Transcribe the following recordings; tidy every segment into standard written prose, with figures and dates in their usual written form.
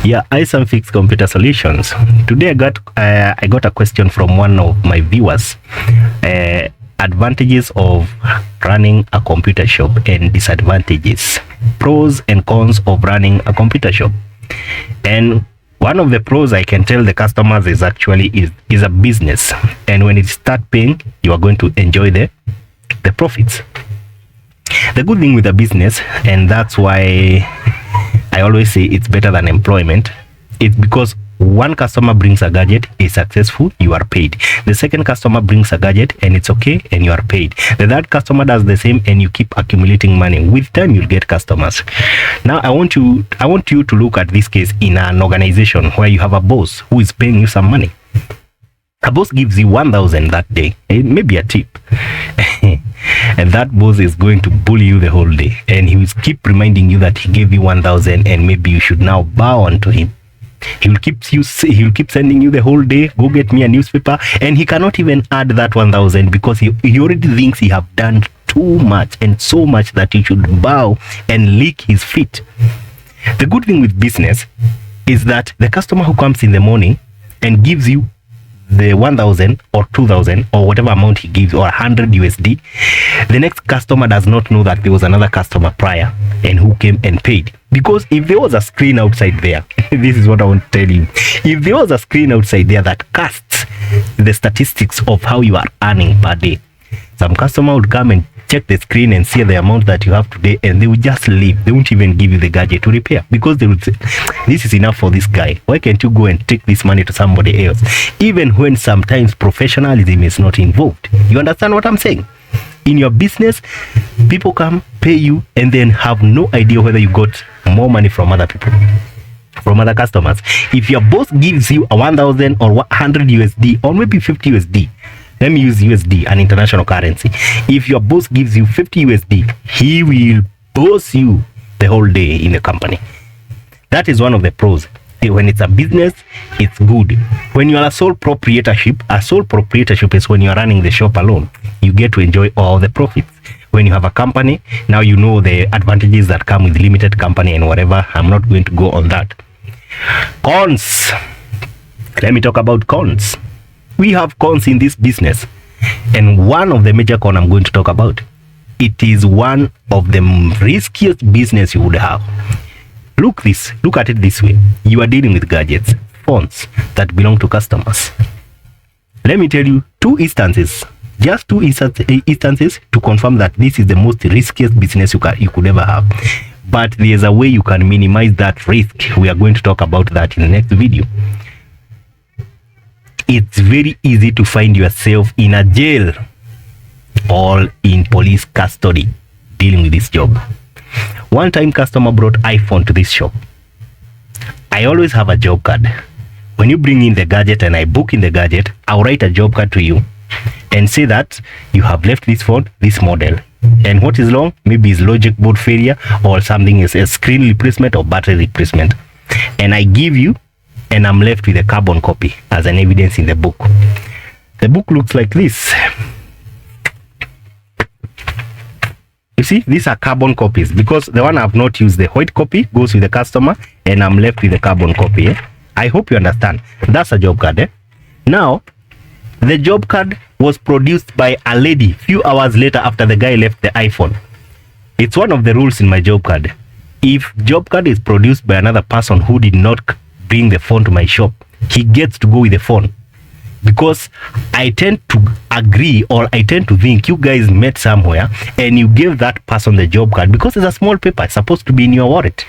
Yeah, iSamfix Computer Solutions. Today I got a question from one of my viewers. Advantages of running a computer shop and disadvantages. Pros and cons of running a computer shop. And one of the pros I can tell the customers is actually is a business. And when it start paying, you are going to enjoy the profits. The good thing with a business, and that's why I always say it's better than employment, it's because one customer brings a gadget, is successful, you are paid. The second customer brings a gadget and it's okay, and you are paid. The third customer does the same, and you keep accumulating money. With time you'll get customers. Now I want you to look at this case in an organization where you have a boss who is paying you some money. A boss gives you 1,000 that day, maybe a tip. And that boss is going to bully you the whole day, and he will keep reminding you that he gave you 1,000 and maybe you should now bow unto him. He'll keep sending you the whole day, go get me a newspaper, and he cannot even add that 1,000 because he already thinks he have done too much, and so much that he should bow and lick his feet. The good thing with business is that the customer who comes in the morning and gives you the 1,000 or 2,000 or whatever amount he gives, or 100 USD, the next customer does not know that there was another customer prior and who came and paid. Because if there was a screen outside there, this is what I want to tell you. If there was a screen outside there that casts the statistics of how you are earning per day, some customer would come and check the screen and see the amount that you have today, and they will just leave. They won't even give you the gadget to repair, because they will say, this is enough for this guy. Why can't you go and take this money to somebody else? Even when sometimes professionalism is not involved. You understand what I'm saying? In your business, people come, pay you, and then have no idea whether you got more money from other people, from other customers. If your boss gives you a 1,000 or 100 USD or maybe 50 USD, let me use USD, an international currency. If your boss gives you 50 USD, he will boss you the whole day in the company. That is one of the pros. When it's a business, it's good. When you are a sole proprietorship is when you are running the shop alone. You get to enjoy all the profits. When you have a company, now you know the advantages that come with limited company and whatever. I'm not going to go on that. Cons. Let me talk about cons. We have cons in this business, and one of the major cons I'm going to talk about, it is one of the riskiest business you would have. Look at it this way. You are dealing with gadgets, phones that belong to customers. Let me tell you just two instances to confirm that this is the most riskiest business you could ever have. But there's a way you can minimize that risk. We are going to talk about that in the next video. It's very easy to find yourself in a jail or in police custody dealing with this job. One time customer brought iPhone to this shop. I always have a job card. When you bring in the gadget and I book in the gadget, I'll write a job card to you and say that you have left this phone, this model. And what is wrong? Maybe it's logic board failure, or something is a screen replacement or battery replacement. And I give you, and I'm left with a carbon copy as an evidence in the book. The book looks like this. You see, these are carbon copies, because the one I've not used, the white copy, goes with the customer, and I'm left with the carbon copy. I hope you understand. That's a job card. Now, the job card was produced by a lady few hours later after the guy left the iPhone. It's one of the rules in my job card. If job card is produced by another person who did not bring the phone to my shop, he gets to go with the phone. Because I tend to agree, or I tend to think you guys met somewhere and you gave that person the job card, because it's a small paper, it's supposed to be in your wallet,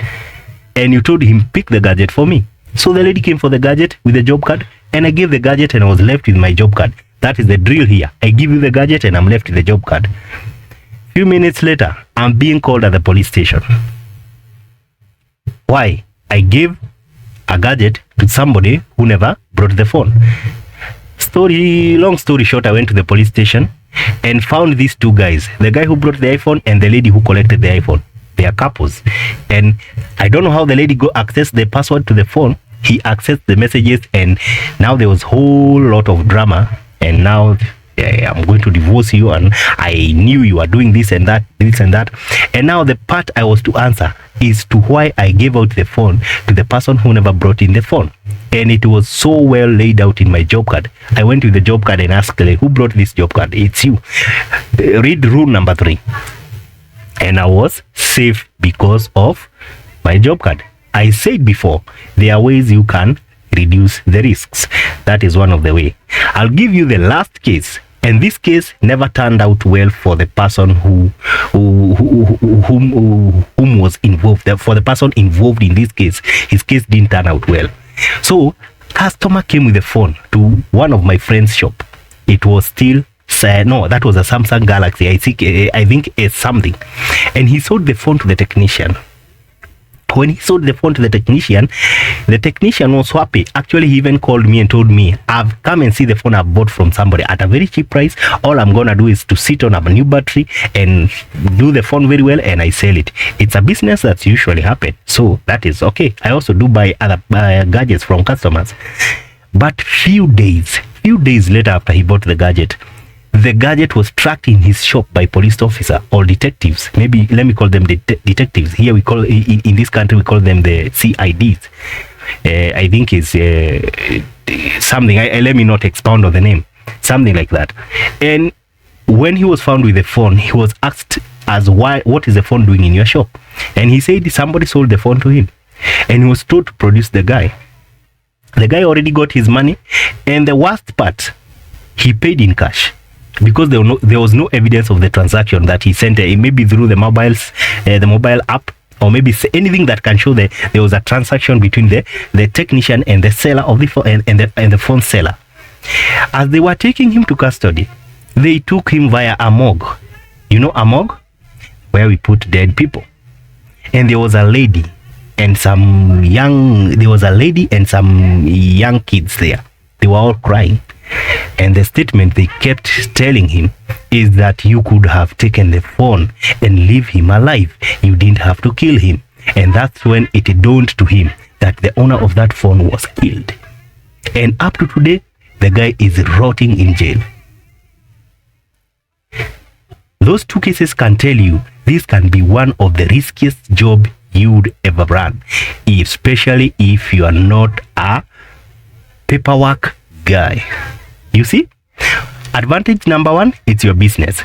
and you told him pick the gadget for me. So the lady came for the gadget with the job card, and I gave the gadget and I was left with my job card. That is the drill here. I give you the gadget and I'm left with the job card. Few minutes later, I'm being called at the police station. Why? I gave a gadget to somebody who never brought the phone. Long story short, I went to the police station and found these two guys, the guy who brought the iPhone and the lady who collected the iPhone. They are couples, and I don't know how the lady accessed the password to the phone. He accessed the messages, and now there was whole lot of drama, and now I'm going to divorce you, and I knew you were doing this and that. And now the part I was to answer is to why I gave out the phone to the person who never brought in the phone. And it was so well laid out in my job card. I went with the job card and asked, who brought this job card? It's you. Read rule number 3. And I was safe because of my job card. I said before, there are ways you can reduce the risks. That is one of the way. I'll give you the last case, and this case never turned out well for the person whom was involved. For the person involved in this case, his case didn't turn out well. So customer came with the phone to one of my friend's shop. It was still no, that was a Samsung Galaxy. I think it's something, and he sold the phone to the technician. When he sold the phone to the technician was happy. Actually, he even called me and told me, I've come and see the phone I've bought from somebody at a very cheap price. All I'm gonna do is to sit on a new battery and do the phone very well, and I sell it. It's a business that's usually happen, so that is okay. I also do buy other gadgets from customers. But few days later, after he bought the gadget was tracked in his shop by police officer or detectives. Maybe let me call them detectives. Here we call, in this country, we call them the CIDs. I think is something. Let me not expound on the name. Something like that. And when he was found with the phone, he was asked as what is the phone doing in your shop? And he said somebody sold the phone to him, and he was told to produce the guy. The guy already got his money, and the worst part, he paid in cash. Because there was no evidence of the transaction that he sent, maybe through the mobile app, or maybe anything that can show that there was a transaction between the technician and the seller of the phone and the phone seller. As they were taking him to custody, they took him via a morgue. You know a morgue? Where we put dead people. And there was a lady and some young kids there. They were all crying. And the statement they kept telling him is that you could have taken the phone and leave him alive. You didn't have to kill him. And that's when it dawned to him that the owner of that phone was killed. And up to today, the guy is rotting in jail. Those two cases can tell you this can be one of the riskiest job you'd ever run, especially if you are not a paperwork guy. You see, advantage number 1, it's your business.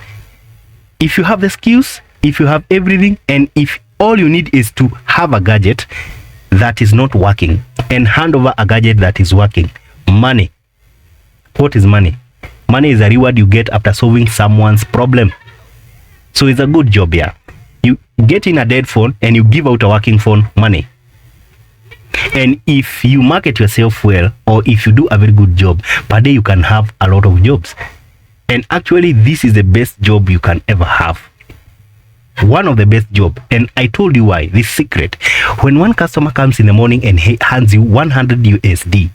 If you have the skills, if you have everything, and if all you need is to have a gadget that is not working and hand over a gadget that is working. Money. What is money? Money is a reward you get after solving someone's problem. So it's a good job here. You get in a dead phone and you give out a working phone, money. And if you market yourself well, or if you do a very good job, per day you can have a lot of jobs. And actually, this is the best job you can ever have. One of the best job. And I told you why. This secret. When one customer comes in the morning and he hands you 100 USD,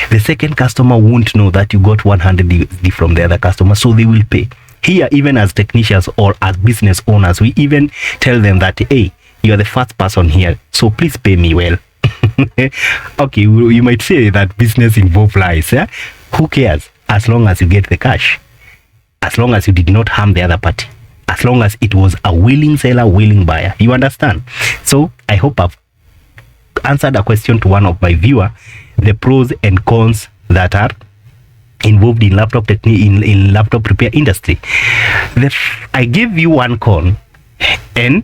the second customer won't know that you got 100 USD from the other customer, so they will pay. Here, even as technicians or as business owners, we even tell them that, hey, you are the first person here, so please pay me well. Okay, you might say that business involves lies. Yeah? Who cares? As long as you get the cash, as long as you did not harm the other party, as long as it was a willing seller, willing buyer. You understand? So I hope I've answered a question to one of my viewer, the pros and cons that are involved in laptop in laptop repair industry. I gave you one con and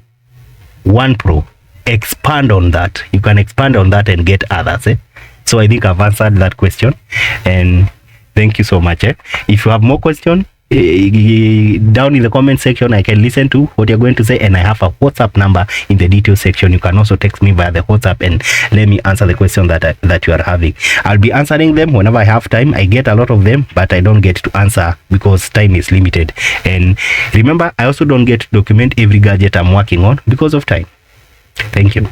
one pro. Expand on that. You can expand on that and get others. So I think I've answered that question, and thank you so much. If you have more questions, down in the comment section, I can listen to what you're going to say, and I have a WhatsApp number in the details section. You can also text me via the WhatsApp and let me answer the question that you are having. I'll be answering them whenever I have time. I get a lot of them, but I don't get to answer because time is limited. And remember, I also don't get to document every gadget I'm working on because of time. Thank you.